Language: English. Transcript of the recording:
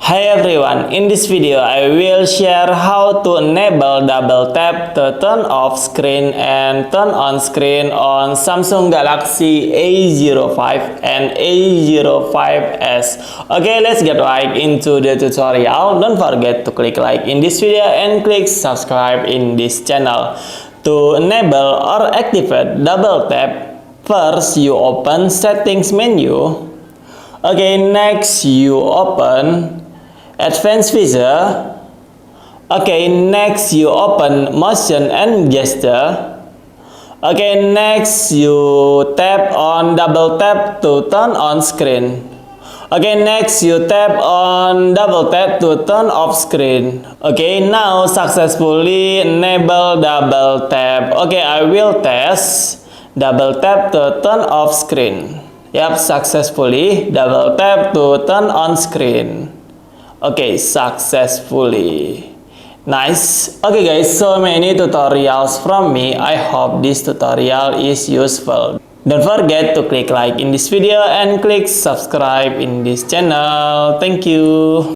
Hi everyone, in this video I will share how to enable double tap to turn off screen and turn on screen on Samsung Galaxy A05 and A05s. Okay, let's get right into the tutorial. Don't forget to click like in this video and click subscribe in this channel. To enable or activate double tap, first you open settings menu. Okay, next you open Advanced Feature. Okay, next you open Motion and Gesture. Okay, next you tap on double tap to turn on screen. Okay, next you tap on double tap to turn off screen. Okay, now successfully enable double tap. Okay, I will test double tap to turn off screen. Yep, successfully double tap to turn on screen. Okay, successfully. Nice. Okay guys, so many tutorials from me. I hope this tutorial is useful. Don't forget to click like in this video and click subscribe in this channel. Thank you.